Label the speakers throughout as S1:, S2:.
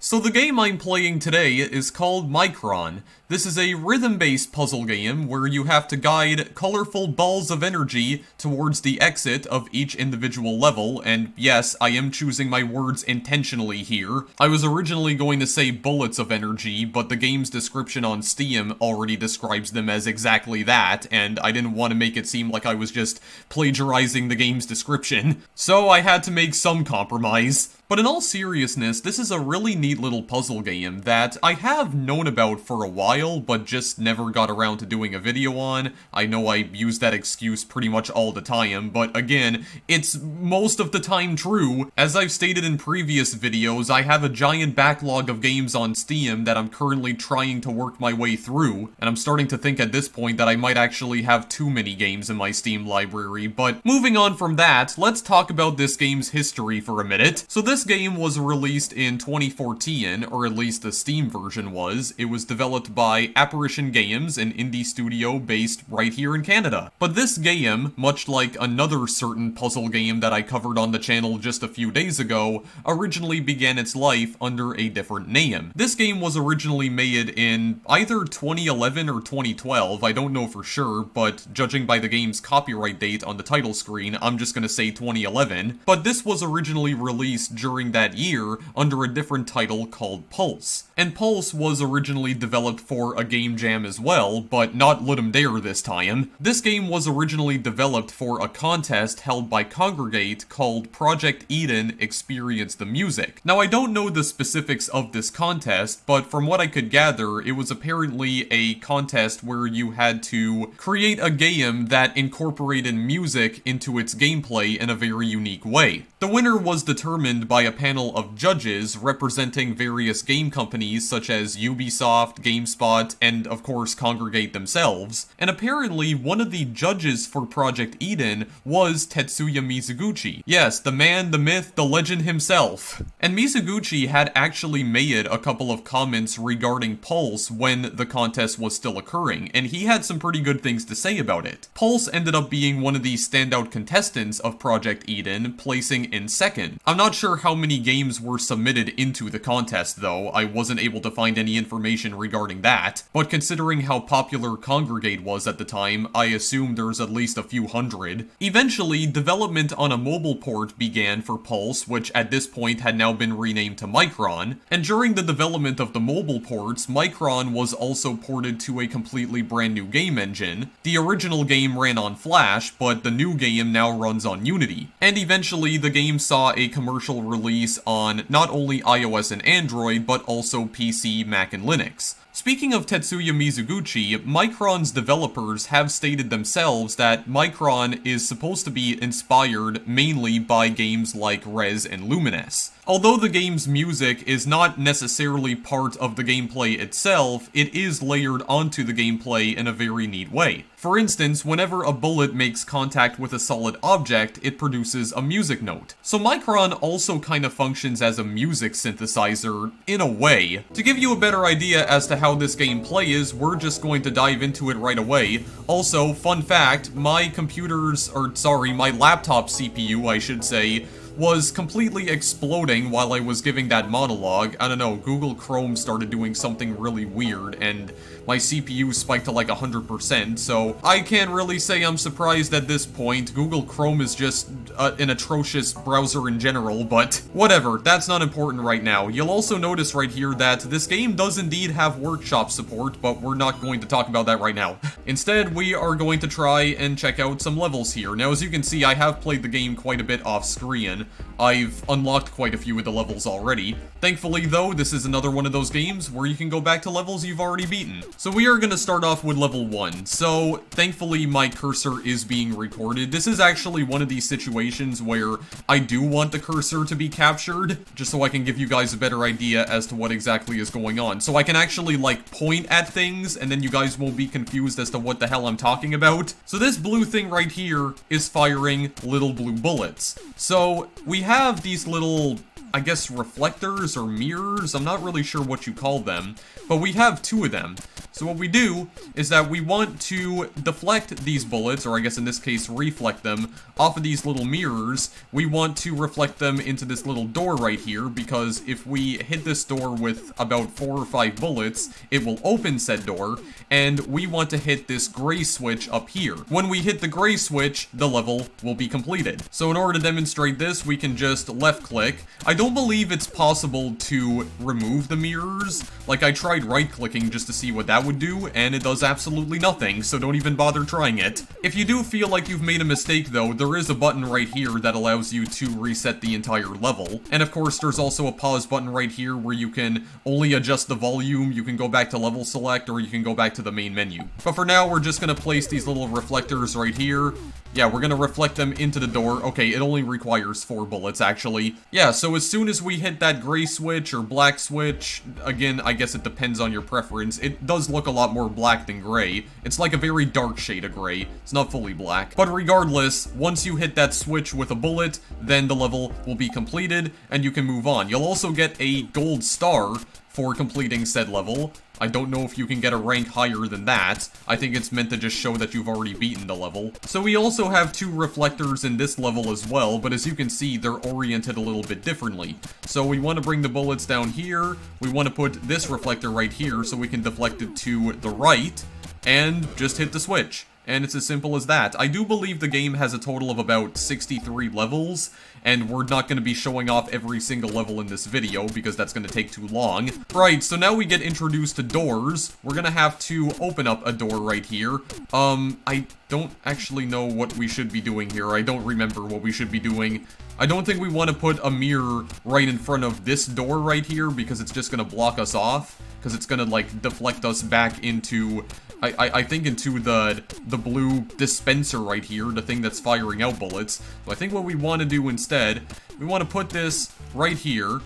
S1: So the game I'm playing today is called Micron. This is a rhythm-based puzzle game where you have to guide colorful balls of energy towards the exit of each individual level, and yes, I am choosing my words intentionally here. I was originally going to say bullets of energy, but the game's description on Steam already describes them as exactly that, and I didn't want to make it seem like I was just plagiarizing the game's description, so I had to make some compromise. But in all seriousness, this is a really neat little puzzle game that I have known about for a while, but just never got around to doing a video on. I know I use that excuse pretty much all the time, but again, it's most of the time true. As I've stated in previous videos, I have a giant backlog of games on Steam that I'm currently trying to work my way through, and I'm starting to think at this point that I might actually have too many games in my Steam library. But moving on from that, let's talk about this game's history for a minute. So this game was released in 2014, or at least the Steam version was. It was developed by Apparition Games, an indie studio based right here in Canada. But this game, much like another certain puzzle game that I covered on the channel just a few days ago, originally began its life under a different name. This game was originally made in either 2011 or 2012, I don't know for sure, but judging by the game's copyright date on the title screen, I'm just gonna say 2011. But this was originally released during that year under a different title called Pulse. And Pulse was originally developed for a game jam as well, but not Ludum Dare this time. This game was originally developed for a contest held by Congregate called Project Eden Experience the Music. Now I don't know the specifics of this contest, but from what I could gather, it was apparently a contest where you had to create a game that incorporated music into its gameplay in a very unique way. The winner was determined by a panel of judges representing various game companies such as Ubisoft, GameSpot, and of course Congregate themselves, and apparently one of the judges for Project Eden was Tetsuya Mizuguchi. Yes, the man, the myth, the legend himself. And Mizuguchi had actually made a couple of comments regarding Pulse when the contest was still occurring, and he had some pretty good things to say about it. Pulse ended up being one of the standout contestants of Project Eden, placing in second. I'm not sure how many games were submitted into the contest though, I wasn't able to find any information regarding that, but considering how popular Congregate was at the time, I assume there's at least a few hundred. Eventually, development on a mobile port began for Pulse, which at this point had now been renamed to Micron, and during the development of the mobile ports, Micron was also ported to a completely brand new game engine. The original game ran on Flash, but the new game now runs on Unity. And eventually, the game saw a commercial release on not only iOS and Android, but also PC, Mac, and Linux. Speaking of Tetsuya Mizuguchi, Micron's developers have stated themselves that Micron is supposed to be inspired mainly by games like Rez and Lumines. Although the game's music is not necessarily part of the gameplay itself, it is layered onto the gameplay in a very neat way. For instance, whenever a bullet makes contact with a solid object, it produces a music note. So Micron also kind of functions as a music synthesizer, in a way. To give you a better idea as to how this game plays, we're just going to dive into it right away. Also, fun fact, my laptop CPU, I should say, was completely exploding while I was giving that monologue. I don't know, Google Chrome started doing something really weird, and my CPU spiked to like 100%, so I can't really say I'm surprised at this point. Google Chrome is just an atrocious browser in general, but whatever, that's not important right now. You'll also notice right here that this game does indeed have workshop support, but we're not going to talk about that right now. Instead, we are going to try and check out some levels here. Now, as you can see, I have played the game quite a bit off screen. I've unlocked quite a few of the levels already. Thankfully though, this is another one of those games where you can go back to levels you've already beaten. So we are going to start off with level 1. So thankfully my cursor is being recorded. This is actually one of these situations where I do want the cursor to be captured, just so I can give you guys a better idea as to what exactly is going on. So I can actually like point at things and then you guys won't be confused as to what the hell I'm talking about. So this blue thing right here is firing little blue bullets. So we have these little, I guess, reflectors or mirrors. I'm not really sure what you call them, but we have two of them. So what we do is that we want to deflect these bullets, or I guess in this case reflect them, off of these little mirrors. We want to reflect them into this little door right here, because if we hit this door with about 4 or 5 bullets, it will open said door, and we want to hit this gray switch up here. When we hit the gray switch, the level will be completed. So in order to demonstrate this, we can just left click. I don't believe it's possible to remove the mirrors. Like, I tried right clicking just to see what that would do, and it does absolutely nothing, so don't even bother trying it. If you do feel like you've made a mistake though, there is a button right here that allows you to reset the entire level. And of course, there's also a pause button right here where you can only adjust the volume, you can go back to level select, or you can go back to the main menu. But for now, we're just gonna place these little reflectors right here. Yeah, we're gonna reflect them into the door. Okay, it only requires 4 bullets, actually. Yeah, so as soon as we hit that gray switch or black switch, again, I guess it depends on your preference. It does look a lot more black than gray. It's like a very dark shade of gray. It's not fully black. But regardless, once you hit that switch with a bullet, then the level will be completed, and you can move on. You'll also get a gold star for completing said level. I don't know if you can get a rank higher than that. I think it's meant to just show that you've already beaten the level. So we also have 2 reflectors in this level as well, but as you can see, they're oriented a little bit differently. So we want to bring the bullets down here. We want to put this reflector right here so we can deflect it to the right, and just hit the switch. And it's as simple as that. I do believe the game has a total of about 63 levels, and we're not going to be showing off every single level in this video, because that's going to take too long. Right, so now we get introduced to doors. We're going to have to open up a door right here. I don't actually know what we should be doing here. I don't remember what we should be doing. I don't think we want to put a mirror right in front of this door right here, because it's just going to block us off, because it's going to, like, deflect us back into... I think into the blue dispenser right here, the thing that's firing out bullets. So I think what we want to do instead, we want to put this right here.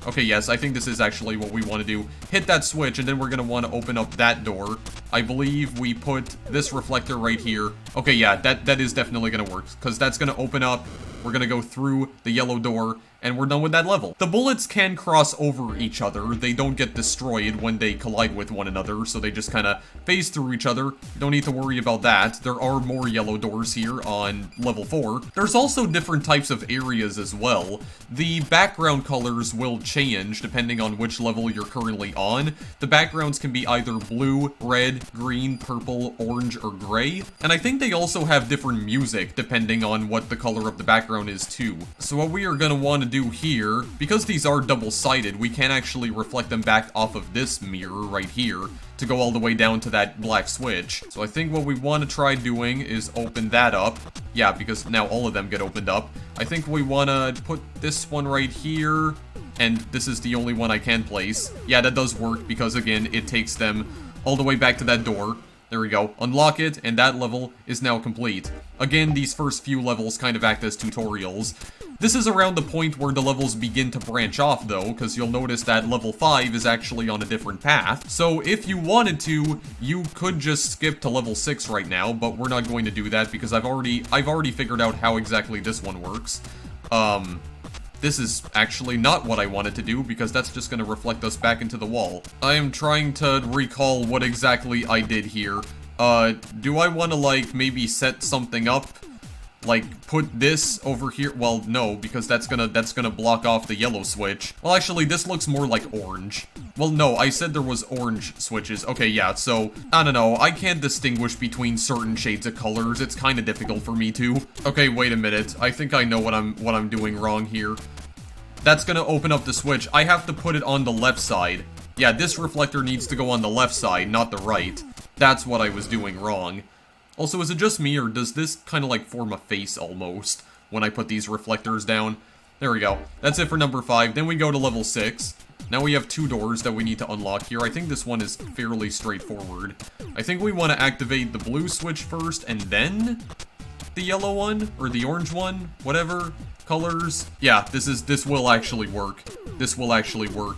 S1: Okay, yes, I think this is actually what we want to do. Hit that switch, and then we're going to want to open up that door. I believe we put this reflector right here. Okay, yeah, that is definitely going to work, because that's going to open up. We're going to go through the yellow door, and we're done with that level. The bullets can cross over each other. They don't get destroyed when they collide with one another, so they just kind of phase through each other. Don't need to worry about that. There are more yellow doors here on level 4. There's also different types of areas as well. The background colors will change depending on which level you're currently on. The backgrounds can be either blue, red, green, purple, orange, or gray. And I think they also have different music depending on what the color of the background is too. So what we are going to want to do here, because these are double-sided, we can actually reflect them back off of this mirror right here to go all the way down to that black switch. So I think what we want to try doing is open that up. Yeah, because now all of them get opened up. I think we want to put this one right here, and this is the only one I can place. Yeah, that does work, because again, it takes them all the way back to that door. There we go. Unlock it, and that level is now complete. Again, these first few levels kind of act as tutorials. This is around the point where the levels begin to branch off, though, because you'll notice that level 5 is actually on a different path. So if you wanted to, you could just skip to level 6 right now, but we're not going to do that because I've already figured out how exactly this one works. This is actually not what I wanted to do, because that's just going to reflect us back into the wall. I am trying to recall what exactly I did here. Do I want to, like, maybe set something up? Like, put this over here? Well, no, because that's gonna block off the yellow switch. Well, actually, this looks more like orange. Well, no, I said there was orange switches. Okay, yeah, so, I don't know, I can't distinguish between certain shades of colors. It's kind of difficult for me to. Okay, wait a minute. I think I know what I'm doing wrong here. That's gonna open up the switch. I have to put it on the left side. Yeah, this reflector needs to go on the left side, not the right. That's what I was doing wrong. Also, is it just me, or does this kind of like form a face almost when I put these reflectors down? There we go. That's it for number 5. Then we go to level 6. Now we have 2 doors that we need to unlock here. I think this one is fairly straightforward. I think we want to activate the blue switch first, and then the yellow one, or the orange one, whatever colors. Yeah, this will actually work. This will actually work.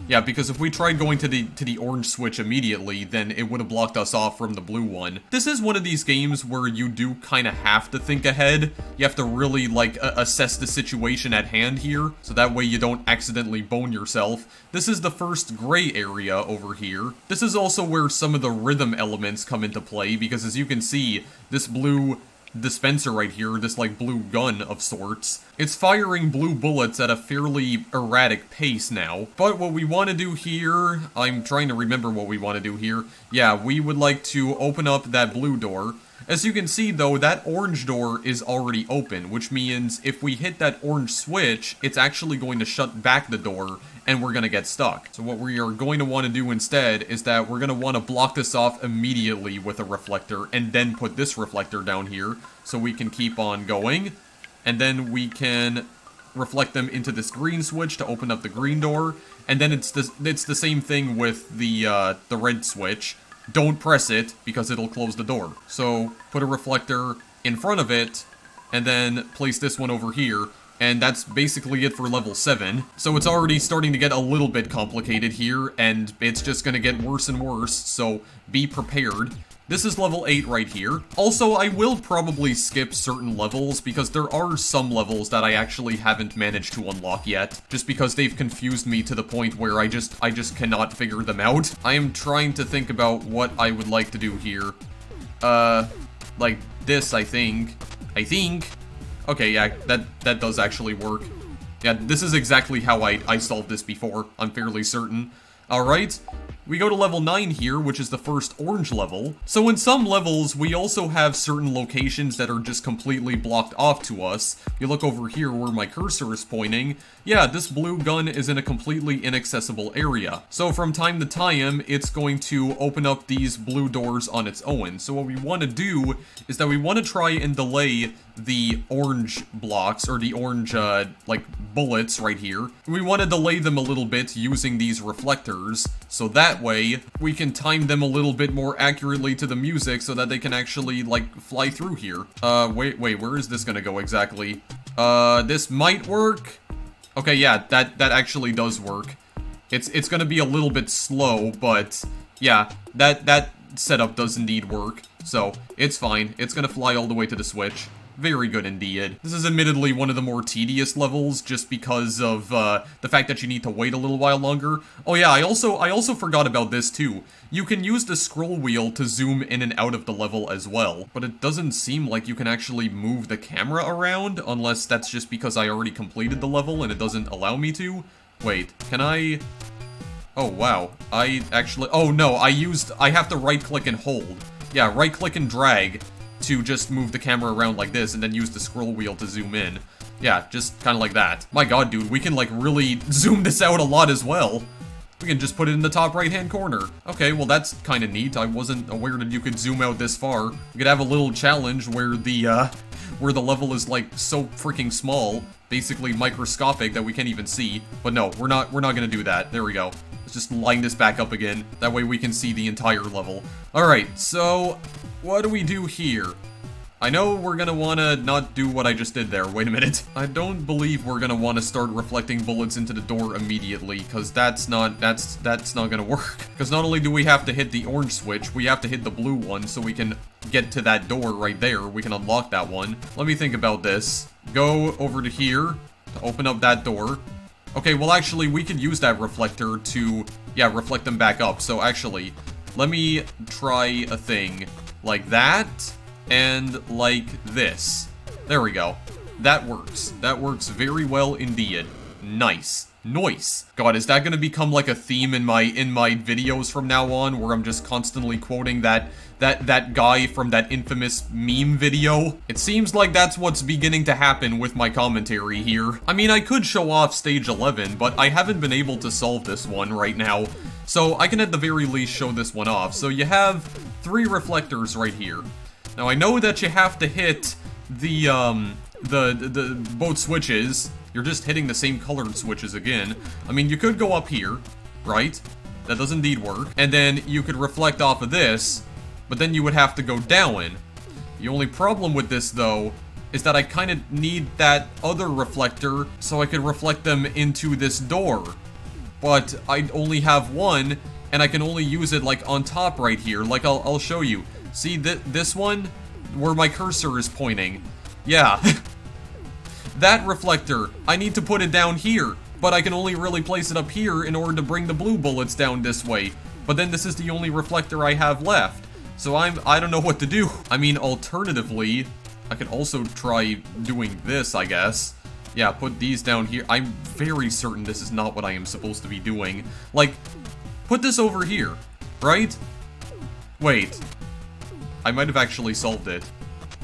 S1: Yeah, because if we tried going to the orange switch immediately, then it would have blocked us off from the blue one. This is one of these games where you do kind of have to think ahead. You have to really, like, assess the situation at hand here, so that way you don't accidentally bone yourself. This is the first gray area over here. This is also where some of the rhythm elements come into play, because as you can see, this blue dispenser right here, this like blue gun of sorts, it's firing blue bullets at a fairly erratic pace now. But what we want to do here, I'm trying to remember what we want to do here. Yeah, we would like to open up that blue door. As you can see though, that orange door is already open, which means if we hit that orange switch, it's actually going to shut back the door and we're going to get stuck. So what we are going to want to do instead is that we're going to want to block this off immediately with a reflector and then put this reflector down here so we can keep on going. And then we can reflect them into this green switch to open up the green door. And then it's the same thing with the red switch. Don't press it because it'll close the door. So put a reflector in front of it and then place this one over here. And that's basically it for level 7. So it's already starting to get a little bit complicated here, and it's just gonna get worse and worse, so be prepared. This is level 8 right here. Also, I will probably skip certain levels, because there are some levels that I actually haven't managed to unlock yet, just because they've confused me to the point where I just cannot figure them out. I am trying to think about what I would like to do here. Like this, I think. Okay, yeah, that does actually work. Yeah, this is exactly how I solved this before, I'm fairly certain. Alright, we go to level 9 here, which is the first orange level. So in some levels, we also have certain locations that are just completely blocked off to us. You look over here where my cursor is pointing. Yeah, this blue gun is in a completely inaccessible area. So from time to time, it's going to open up these blue doors on its own. So what we want to do is that we want to try and delay the orange blocks, or the orange, like, bullets right here. We want to delay them a little bit using these reflectors, so that way we can time them a little bit more accurately to the music so that they can actually, like, fly through here. Wait, where is this gonna go exactly? This might work? Okay, yeah, that actually does work. It's gonna be a little bit slow, but yeah, that setup does indeed work. So, it's fine. It's gonna fly all the way to the switch. Very good indeed. This is admittedly one of the more tedious levels, just because of the fact that you need to wait a little while longer. Oh yeah, I also forgot about this too. You can use the scroll wheel to zoom in and out of the level as well, but it doesn't seem like you can actually move the camera around, unless that's just because I already completed the level and it doesn't allow me to. Wait, can I... Oh wow, oh no, I have to right click and hold. Yeah, right click and drag to just move the camera around like this and then use the scroll wheel to zoom in. Yeah, just kind of like that. My god, dude, we can like really zoom this out a lot as well. We can just put it in the top right-hand corner. Okay, well that's kind of neat. I wasn't aware that you could zoom out this far. We could have a little challenge where the level is like so freaking small, basically microscopic that we can't even see. But no, we're not gonna do that. There we go. Let's just line this back up again. That way we can see the entire level. Alright, so what do we do here? I know we're gonna wanna not do what I just did there. Wait a minute. I don't believe we're gonna wanna start reflecting bullets into the door immediately, because that's not gonna work. Because not only do we have to hit the orange switch, we have to hit the blue one so we can get to that door right there. We can unlock that one. Let me think about this. Go over to here to open up that door. Okay, well actually we could use that reflector to, yeah, reflect them back up. So actually, let me try a thing like that. And like this. There we go. That works. That works very well indeed. Nice. Nice. God, is that gonna become like a theme in my videos from now on, where I'm just constantly quoting that guy from that infamous meme video? It seems like that's what's beginning to happen with my commentary here. I mean, I could show off stage 11, but I haven't been able to solve this one right now. So I can at the very least show this one off. So you have 3 reflectors right here. Now I know that you have to hit the both switches. You're just hitting the same colored switches again. I mean, you could go up here, right? That does indeed work. And then you could reflect off of this, but then you would have to go down. The only problem with this, though, is that I kind of need that other reflector so I could reflect them into this door. but I only have one, and I can only use it, like, on top right here. Like, I'll show you. See, this one, where my cursor is pointing? Yeah. That reflector, I need to put it down here, but I can only really place it up here in order to bring the blue bullets down this way. But then this is the only reflector I have left. So I don't know what to do. I mean, alternatively, I could also try doing this, I guess. Yeah, put these down here. I'm very certain this is not what I am supposed to be doing. Like, put this over here, right? Wait. I might have actually solved it.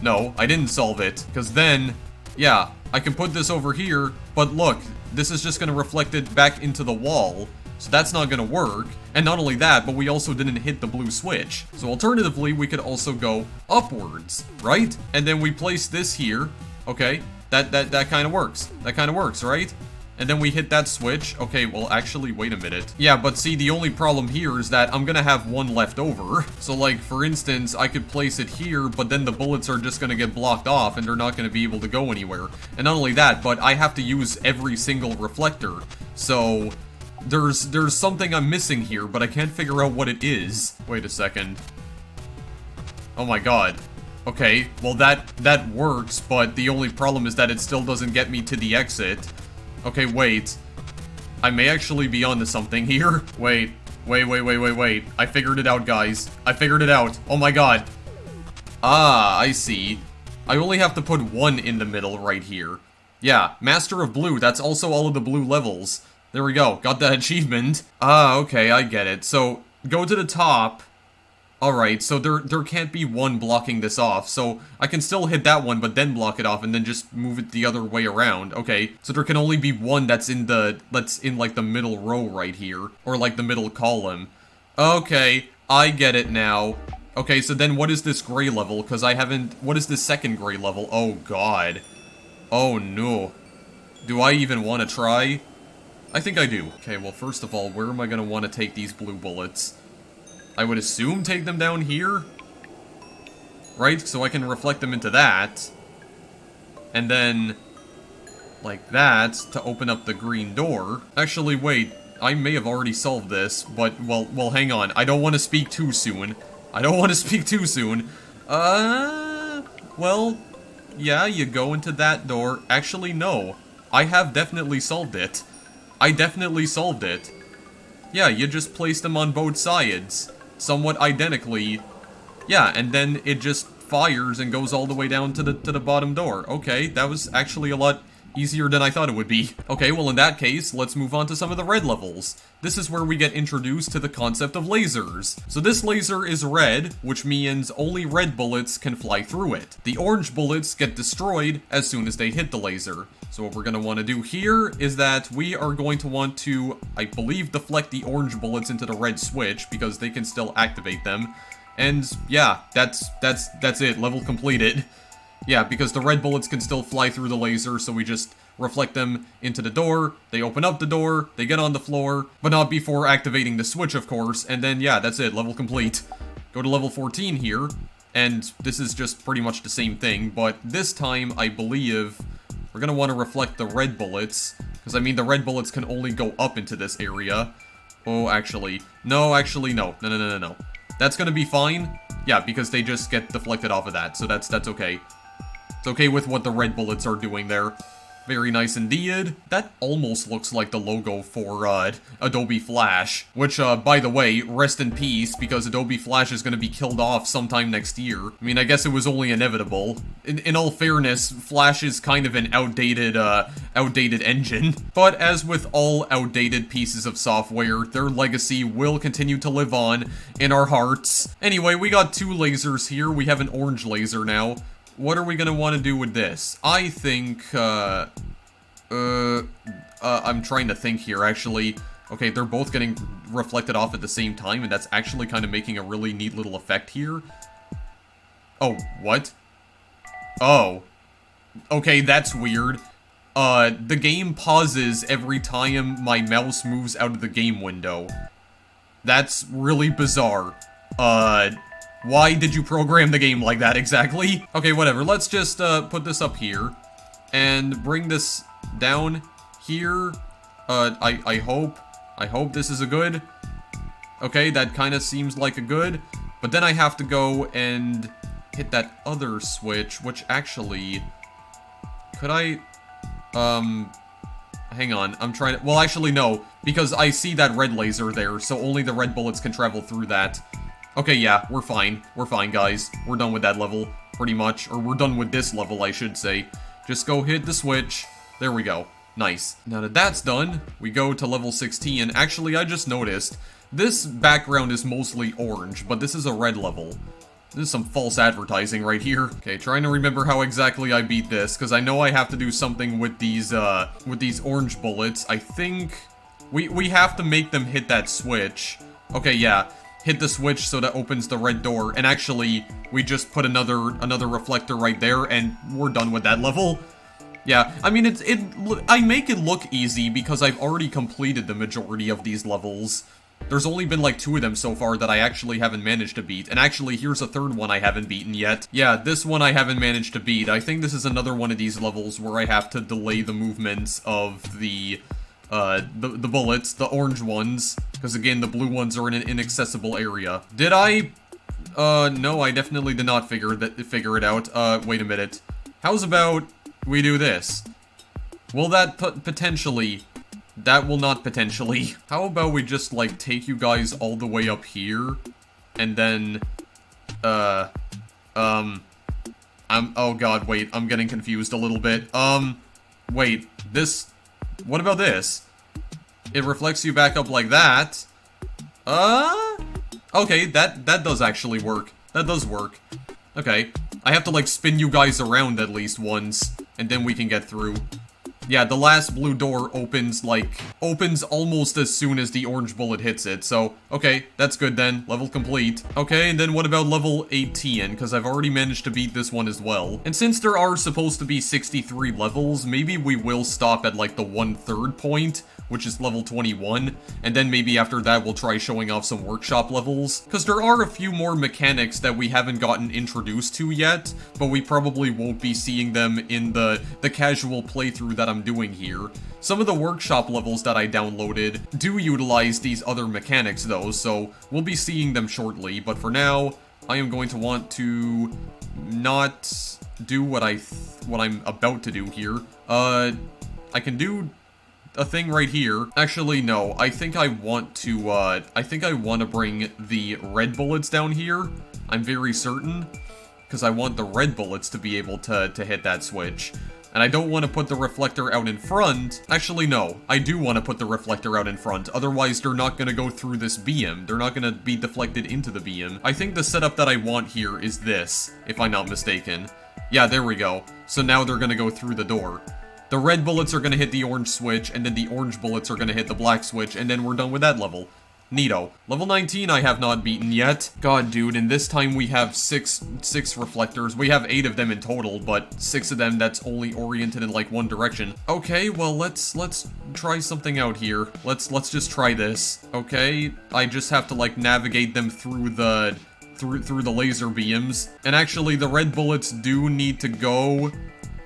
S1: No, I didn't solve it, because then, yeah, I can put this over here, but look, this is just going to reflect it back into the wall, so that's not going to work. And not only that, but we also didn't hit the blue switch. So alternatively, we could also go upwards, right? And then we place this here, okay? That kind of works. That kind of works, right? And then we hit that switch. Okay, well, actually, wait a minute. Yeah, but see, the only problem here is that I'm gonna have one left over. So, like, for instance, I could place it here, but then the bullets are just gonna get blocked off, and they're not gonna be able to go anywhere. And not only that, but I have to use every single reflector. So, there's something I'm missing here, but I can't figure out what it is. Wait a second. Oh my god. Okay, well, that works, but the only problem is that it still doesn't get me to the exit. Okay, wait. I may actually be onto something here. Wait. I figured it out, guys. I figured it out. Oh my god. Ah, I see. I only have to put one in the middle right here. Yeah, Master of Blue. That's also all of the blue levels. There we go. Got that achievement. Ah, okay, I get it. So, go to the top. Alright, so there can't be one blocking this off, so I can still hit that one, but then block it off, and then just move it the other way around. Okay, so there can only be one that's in like, the middle row right here, or, like, the middle column. Okay, I get it now. Okay, so then what is this gray level? Because I haven't... What is this second gray level? Oh, God. Oh, no. Do I even want to try? I think I do. Okay, well, first of all, where am I going to want to take these blue bullets? I would assume take them down here? Right? So I can reflect them into that. And then, like that, to open up the green door. Actually, wait. I may have already solved this, but, well, hang on. I don't want to speak too soon. Well, yeah, you go into that door. Actually, no. I have definitely solved it. Yeah, you just place them on both sides. Somewhat identically. Yeah, and then it just fires and goes all the way down to the bottom door. Okay, that was actually a lot easier than I thought it would be. Okay, well in that case, let's move on to some of the red levels. This is where we get introduced to the concept of lasers. So this laser is red, which means only red bullets can fly through it. The orange bullets get destroyed as soon as they hit the laser. So what we're going to want to do here is that we are going to want to, I believe, deflect the orange bullets into the red switch, because they can still activate them. And yeah, that's it, level completed. Yeah, because the red bullets can still fly through the laser, so we just reflect them into the door, they open up the door, they get on the floor, but not before activating the switch, of course, and then yeah, that's it, level complete. Go to level 14 here, and this is just pretty much the same thing, but this time, I believe, we're gonna want to reflect the red bullets, because I mean, the red bullets can only go up into this area. Oh, actually, no. That's gonna be fine. Yeah, because they just get deflected off of that, so that's okay. It's okay with what the red bullets are doing there. Very nice indeed. That almost looks like the logo for Adobe Flash. Which, by the way, rest in peace, because Adobe Flash is going to be killed off sometime next year. I mean, I guess it was only inevitable. In all fairness, Flash is kind of an outdated engine. But as with all outdated pieces of software, their legacy will continue to live on in our hearts. Anyway, we got two lasers here. We have an orange laser now. What are we gonna want to do with this? I think, I'm trying to think here, actually. Okay, they're both getting reflected off at the same time, and that's actually kind of making a really neat little effect here. Oh, what? Oh. Okay, that's weird. The game pauses every time my mouse moves out of the game window. That's really bizarre. Why did you program the game like that exactly? Okay, whatever. Let's just put this up here and bring this down here. I hope. I hope this is a good. Okay, that kind of seems like a good. But then I have to go and hit that other switch, which actually... Could I... Hang on, I'm trying to... Well, actually, no, because I see that red laser there, so only the red bullets can travel through that. Okay, yeah, we're fine. We're fine, guys. We're done with that level, pretty much. Or we're done with this level, I should say. Just go hit the switch. There we go. Nice. Now that that's done, we go to level 16. And actually, I just noticed, this background is mostly orange, but this is a red level. This is some false advertising right here. Okay, trying to remember how exactly I beat this, because I know I have to do something with these orange bullets. I think we have to make them hit that switch. Okay, yeah. Hit the switch so that opens the red door, and actually, we just put another reflector right there, and we're done with that level. Yeah, I mean, I make it look easy because I've already completed the majority of these levels. There's only been like 2 of them so far that I actually haven't managed to beat. And actually, here's a third one I haven't beaten yet. Yeah, this one I haven't managed to beat. I think this is another one of these levels where I have to delay the movements of the bullets, the orange ones. Because again, the blue ones are in an inaccessible area. Did I? No, I definitely did not figure it out. Wait a minute. How's about we do this? Will that potentially... That will not potentially. How about we just, like, take you guys all the way up here, and then, oh god, wait, I'm getting confused a little bit. Wait, this, what about this? It reflects you back up like that. Okay, that does actually work. That does work. Okay, I have to, like, spin you guys around at least once, and then we can get through. Yeah, the last blue door opens almost as soon as the orange bullet hits it, so, okay, that's good then, level complete. Okay, and then what about level 18, because I've already managed to beat this one as well. And since there are supposed to be 63 levels, maybe we will stop at, like, the 1/3 point, which is level 21, and then maybe after that we'll try showing off some workshop levels, because there are a few more mechanics that we haven't gotten introduced to yet, but we probably won't be seeing them in the casual playthrough that I'm doing here. Some of the workshop levels that I downloaded do utilize these other mechanics though, so we'll be seeing them shortly, but for now, I am going to want to not do what I'm about to do here. I can do a thing right here. Actually, no. I think I want to bring the red bullets down here. I'm very certain. Because I want the red bullets to be able to hit that switch. And I don't want to put the reflector out in front. Actually, no. I do want to put the reflector out in front. Otherwise, they're not going to go through this beam. They're not going to be deflected into the beam. I think the setup that I want here is this, if I'm not mistaken. Yeah, there we go. So now they're going to go through the door. The red bullets are going to hit the orange switch, and then the orange bullets are going to hit the black switch, and then we're done with that level. Neato. Level 19 I have not beaten yet. God, dude, and this time we have six reflectors. We have 8 of them in total, but 6 of them that's only oriented in, like, one direction. Okay, well, let's try something out here. Let's just try this. Okay, I just have to, like, navigate them through the laser beams. And actually, the red bullets do need to go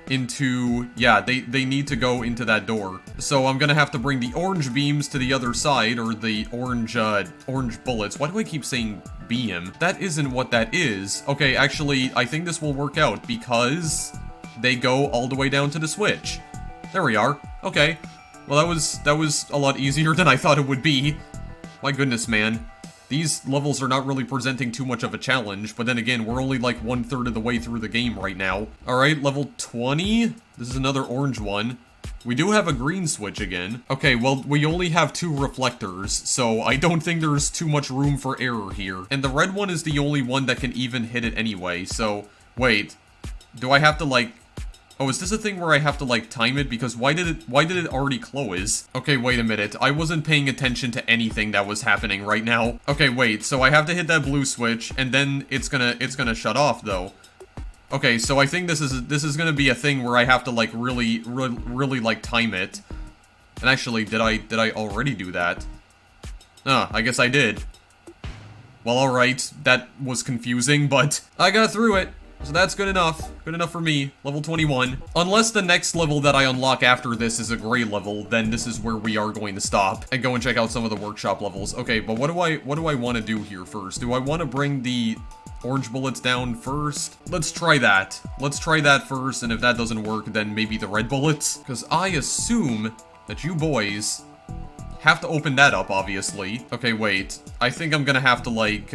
S1: into, yeah, they need to go into that door. So I'm gonna have to bring the orange beams to the other side, or the orange bullets. Why do I keep saying beam? That isn't what that is. Okay, actually, I think this will work out, because they go all the way down to the switch. There we are. Okay. Well, that was a lot easier than I thought it would be. My goodness, man. These levels are not really presenting too much of a challenge, but then again, we're only like 1/3 of the way through the game right now. Alright, level 20? This is another orange one. We do have a green switch again. Okay, well, we only have 2 reflectors, so I don't think there's too much room for error here. And the red one is the only one that can even hit it anyway, so... Wait. Do I have to, like... Oh, is this a thing where I have to, like, time it? Because why did it already close? Okay, wait a minute. I wasn't paying attention to anything that was happening right now. Okay, wait. So I have to hit that blue switch, and then it's gonna shut off, though. Okay, so I think this is gonna be a thing where I have to, like, really, like, time it. And actually, did I already do that? Ah, I guess I did. Well, alright. That was confusing, but I got through it. So that's good enough. Good enough for me. Level 21. Unless the next level that I unlock after this is a gray level, then this is where we are going to stop and go and check out some of the workshop levels. Okay, but what do I want to do here first? Do I want to bring the orange bullets down first? Let's try that. Let's try that first, and if that doesn't work, then maybe the red bullets. Because I assume that you boys have to open that up, obviously. Okay, wait. I think I'm gonna have to, like,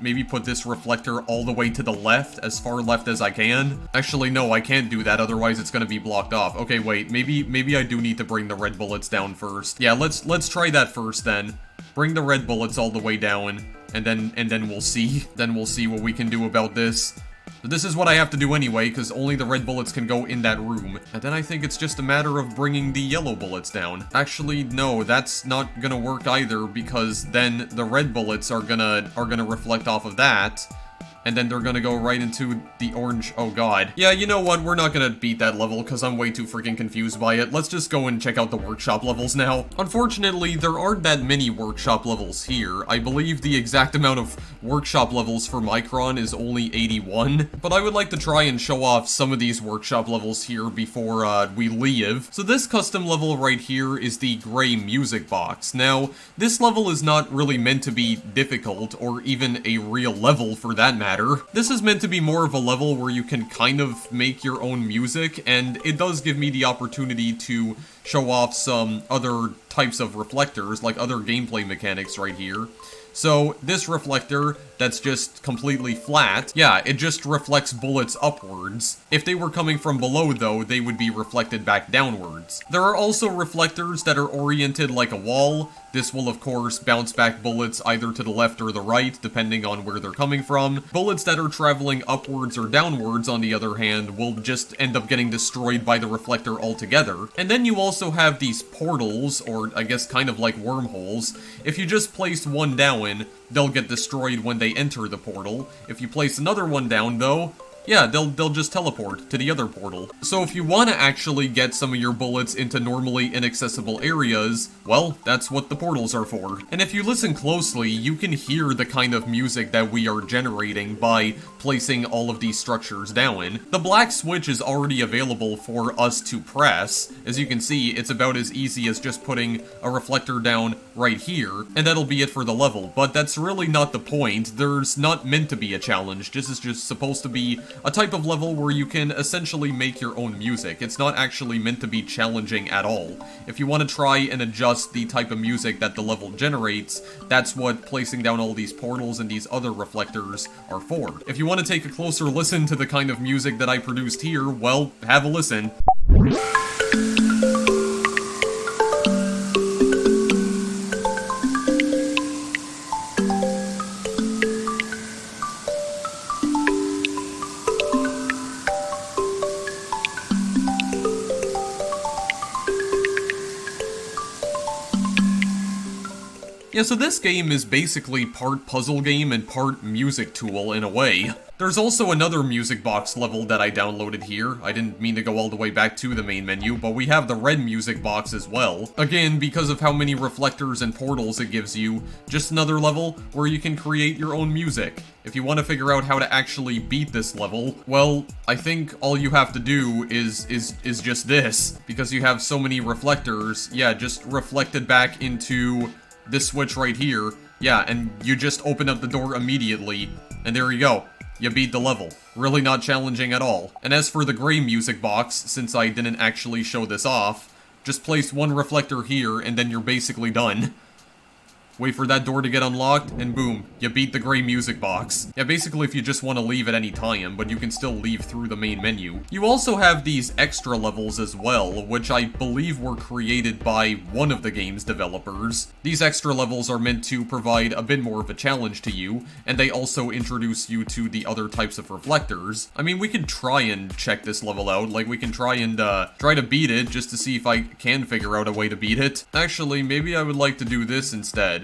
S1: maybe put this reflector all the way to the left, as far left as I can. Actually, no, I can't do that, otherwise it's gonna be blocked off. Okay, wait, maybe I do need to bring the red bullets down first. Yeah, let's try that first, then. Bring the red bullets all the way down, and then we'll see. Then we'll see what we can do about this. But this is what I have to do anyway, because only the red bullets can go in that room. And then I think it's just a matter of bringing the yellow bullets down. Actually, no, that's not gonna work either, because then the red bullets are gonna reflect off of that. And then they're gonna go right into the orange. Oh god. Yeah, you know what? We're not gonna beat that level because I'm way too freaking confused by it. Let's just go and check out the workshop levels now. Unfortunately, there aren't that many workshop levels here. I believe the exact amount of workshop levels for Micron is only 81. But I would like to try and show off some of these workshop levels here before we leave. So this custom level right here is the gray music box. Now, this level is not really meant to be difficult or even a real level for that matter. This is meant to be more of a level where you can kind of make your own music, and it does give me the opportunity to show off some other types of reflectors, like other gameplay mechanics right here. So, this reflector that's just completely flat, yeah, it just reflects bullets upwards. If they were coming from below, though, they would be reflected back downwards. There are also reflectors that are oriented like a wall. This will, of course, bounce back bullets either to the left or the right, depending on where they're coming from. Bullets that are traveling upwards or downwards, on the other hand, will just end up getting destroyed by the reflector altogether. And then you also have these portals, or I guess kind of like wormholes. If you just place one down, they'll get destroyed when they enter the portal. If you place another one down, though, yeah, they'll just teleport to the other portal. So if you want to actually get some of your bullets into normally inaccessible areas, well, that's what the portals are for. And if you listen closely, you can hear the kind of music that we are generating by placing all of these structures down. The black switch is already available for us to press. As you can see, it's about as easy as just putting a reflector down right here, and that'll be it for the level. But that's really not the point. There's not meant to be a challenge. This is just supposed to be a type of level where you can essentially make your own music. It's not actually meant to be challenging at all. If you want to try and adjust the type of music that the level generates, that's what placing down all these portals and these other reflectors are for. If you want to take a closer listen to the kind of music that I produced here, well, have a listen. Yeah, so this game is basically part puzzle game and part music tool in a way. There's also another music box level that I downloaded here. I didn't mean to go all the way back to the main menu, but we have the red music box as well. Again, because of how many reflectors and portals it gives you, just another level where you can create your own music. If you want to figure out how to actually beat this level, well, I think all you have to do is just this. Because you have so many reflectors, yeah, just reflect it back into this switch right here, yeah, and you just open up the door immediately, and there you go. You beat the level. Really not challenging at all. And as for the gray music box, since I didn't actually show this off, just place one reflector here, and then you're basically done. Wait for that door to get unlocked, and boom, you beat the gray music box. Yeah, basically if you just want to leave at any time, but you can still leave through the main menu. You also have these extra levels as well, which I believe were created by one of the game's developers. These extra levels are meant to provide a bit more of a challenge to you, and they also introduce you to the other types of reflectors. I mean, we could try and check this level out, like we can try to beat it, just to see if I can figure out a way to beat it. Actually, maybe I would like to do this instead.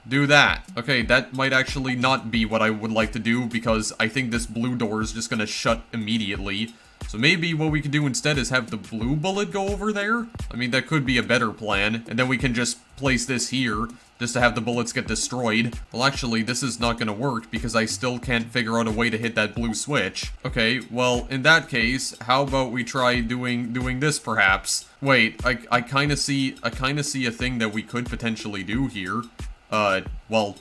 S1: Do that. Okay, that might actually not be what I would like to do, because I think this blue door is just gonna shut immediately. So maybe what we could do instead is have the blue bullet go over there? I mean, that could be a better plan, and then we can just place this here, just to have the bullets get destroyed. Well, actually, this is not gonna work, because I still can't figure out a way to hit that blue switch. Okay, well, in that case, how about we try doing this, perhaps? Wait, I kinda see a thing that we could potentially do here. Well,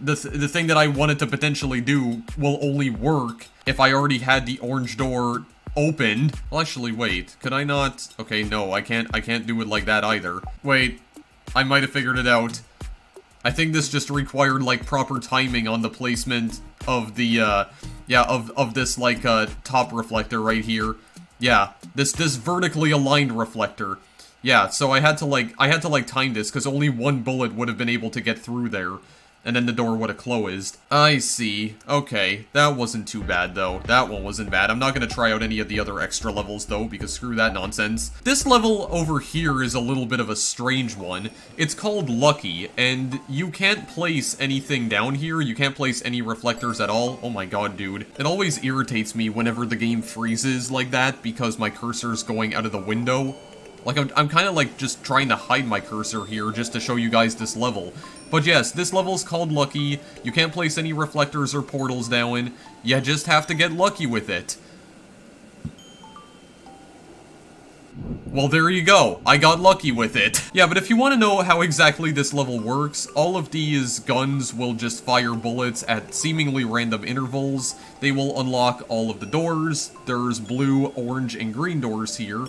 S1: the thing that I wanted to potentially do will only work if I already had the orange door opened. Well, actually, wait, could I not? Okay, no, I can't do it like that either. Wait, I might have figured it out. I think this just required, like, proper timing on the placement of the, yeah, of this, like, top reflector right here. Yeah, this vertically aligned reflector. Yeah, so I had to time this, because only one bullet would have been able to get through there. And then the door would have closed. I see. Okay, that wasn't too bad, though. That one wasn't bad. I'm not gonna try out any of the other extra levels, though, because screw that nonsense. This level over here is a little bit of a strange one. It's called Lucky, and you can't place anything down here. You can't place any reflectors at all. Oh my god, dude. It always irritates me whenever the game freezes like that, because my cursor's going out of the window. Like, I'm kind of, like, just trying to hide my cursor here just to show you guys this level. But yes, this level's called Lucky. You can't place any reflectors or portals down. You just have to get lucky with it. Well, there you go. I got lucky with it. Yeah, but if you want to know how exactly this level works, all of these guns will just fire bullets at seemingly random intervals. They will unlock all of the doors. There's blue, orange, and green doors here.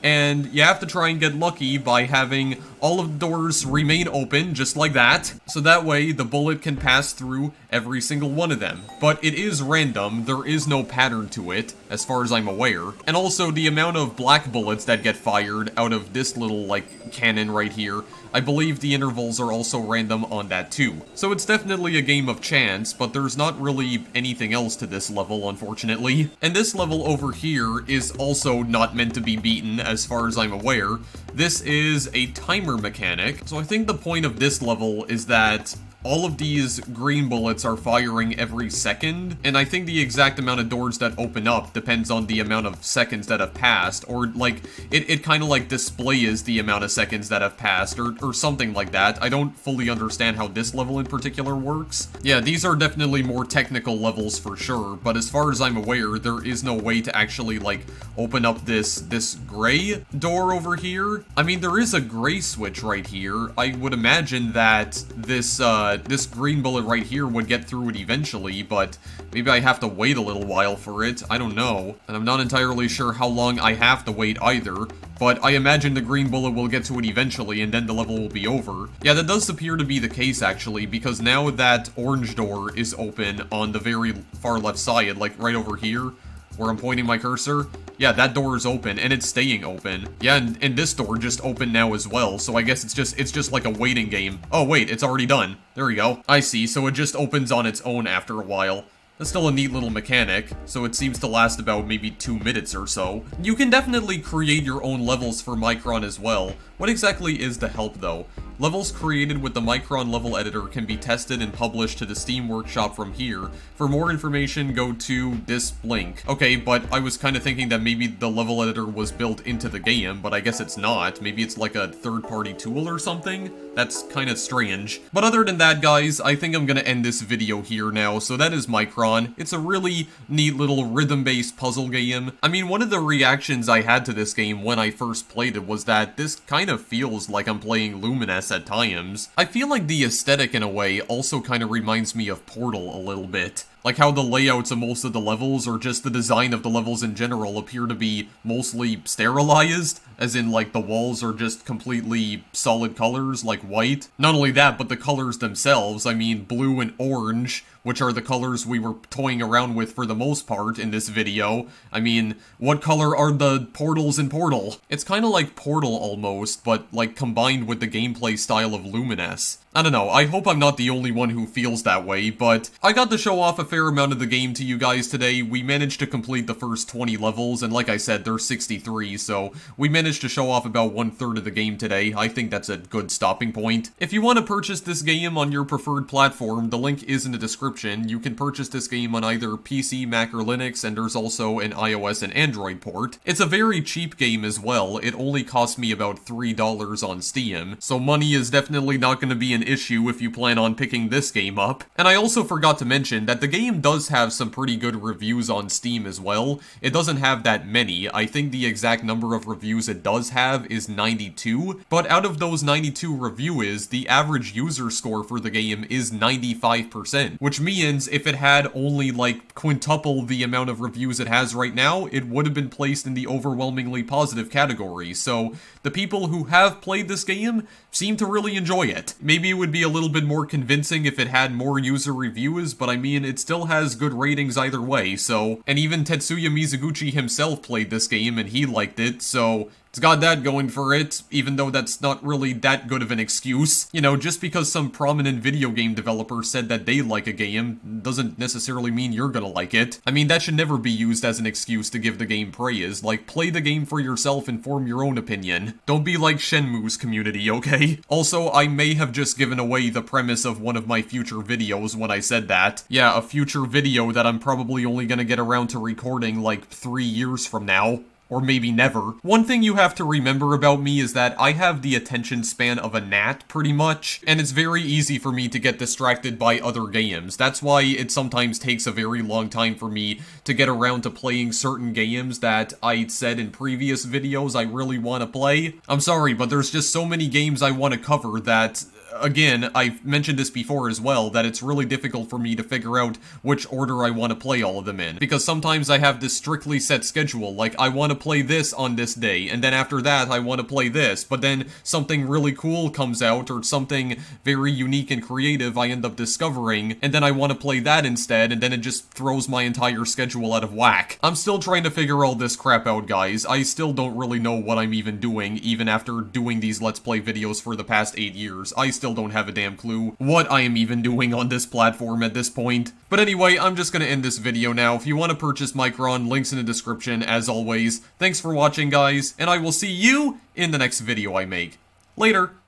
S1: And you have to try and get lucky by having all of the doors remain open, just like that. So that way, the bullet can pass through every single one of them. But it is random, there is no pattern to it, as far as I'm aware. And also, the amount of black bullets that get fired out of this little, like, cannon right here, I believe the intervals are also random on that too. So it's definitely a game of chance, but there's not really anything else to this level, unfortunately. And this level over here is also not meant to be beaten, as far as I'm aware. This is a timer mechanic, so I think the point of this level is that all of these green bullets are firing every second, and I think the exact amount of doors that open up depends on the amount of seconds that have passed, or like, it kind of like displays the amount of seconds that have passed, or something like that. I don't fully understand how this level in particular works. Yeah, these are definitely more technical levels for sure, but as far as I'm aware, there is no way to actually, like, open up this gray door over here. I mean, there is a gray switch right here. I would imagine that this green bullet right here would get through it eventually, but maybe I have to wait a little while for it. I don't know. And I'm not entirely sure how long I have to wait either, but I imagine the green bullet will get to it eventually and then the level will be over. Yeah, that does appear to be the case actually, because now that orange door is open on the very far left side, like right over here, where I'm pointing my cursor. Yeah, that door is open, and it's staying open. Yeah, and this door just opened now as well, so I guess it's just like a waiting game. Oh wait, it's already done. There we go. I see, so it just opens on its own after a while. That's still a neat little mechanic, so it seems to last about maybe 2 minutes or so. You can definitely create your own levels for Micron as well. What exactly is the help though? Levels created with the Micron level editor can be tested and published to the Steam Workshop from here. For more information, go to this link. Okay, but I was kind of thinking that maybe the level editor was built into the game, but I guess it's not. Maybe it's like a third-party tool or something? That's kind of strange. But other than that, guys, I think I'm gonna end this video here now. So that is Micron. It's a really neat little rhythm-based puzzle game. I mean, one of the reactions I had to this game when I first played it was that this kind of feels like I'm playing Lumines at times. I feel like the aesthetic in a way also kind of reminds me of Portal a little bit. Like how the layouts of most of the levels, or just the design of the levels in general, appear to be mostly sterilized, as in like the walls are just completely solid colors, like white. Not only that, but the colors themselves, I mean blue and orange, which are the colors we were toying around with for the most part in this video. I mean, what color are the portals in Portal? It's kind of like Portal almost, but like combined with the gameplay style of Lumines. I don't know, I hope I'm not the only one who feels that way, but I got to show off a fair amount of the game to you guys today. We managed to complete the first 20 levels, and like I said, there's 63, so we managed to show off about 1/3 of the game today. I think that's a good stopping point. If you want to purchase this game on your preferred platform, the link is in the description. You can purchase this game on either PC, Mac, or Linux, and there's also an iOS and Android port. It's a very cheap game as well. It only cost me about $3 on Steam, so money is definitely not going to be an issue if you plan on picking this game up. And I also forgot to mention that the game does have some pretty good reviews on Steam as well. It doesn't have that many. I think the exact number of reviews it does have is 92, but out of those 92 reviews, the average user score for the game is 95%, which means if it had only like quintuple the amount of reviews it has right now, it would have been placed in the overwhelmingly positive category. So the people who have played this game seem to really enjoy it. Maybe it would be a little bit more convincing if it had more user reviews, but I mean, it still has good ratings either way, so... And even Tetsuya Mizuguchi himself played this game and he liked it, so... It's got that going for it, even though that's not really that good of an excuse. You know, just because some prominent video game developer said that they like a game doesn't necessarily mean you're gonna like it. I mean, that should never be used as an excuse to give the game praise. Like, play the game for yourself and form your own opinion. Don't be like Shenmue's community, okay? Also, I may have just given away the premise of one of my future videos when I said that. Yeah, a future video that I'm probably only gonna get around to recording like 3 years from now. Or maybe never. One thing you have to remember about me is that I have the attention span of a gnat, pretty much, and it's very easy for me to get distracted by other games. That's why it sometimes takes a very long time for me to get around to playing certain games that I said in previous videos I really want to play. I'm sorry, but there's just so many games I want to cover that... Again, I've mentioned this before as well, that it's really difficult for me to figure out which order I want to play all of them in. Because sometimes I have this strictly set schedule, like I want to play this on this day, and then after that I want to play this, but then something really cool comes out, or something very unique and creative I end up discovering, and then I want to play that instead, and then it just throws my entire schedule out of whack. I'm still trying to figure all this crap out, guys. I still don't really know what I'm even doing, even after doing these Let's Play videos for the past 8 years. I still don't have a damn clue what I am even doing on this platform at this point. But anyway, I'm just gonna end this video now. If you want to purchase Micron, links in the description, as always. Thanks for watching, guys, and I will see you in the next video I make. Later!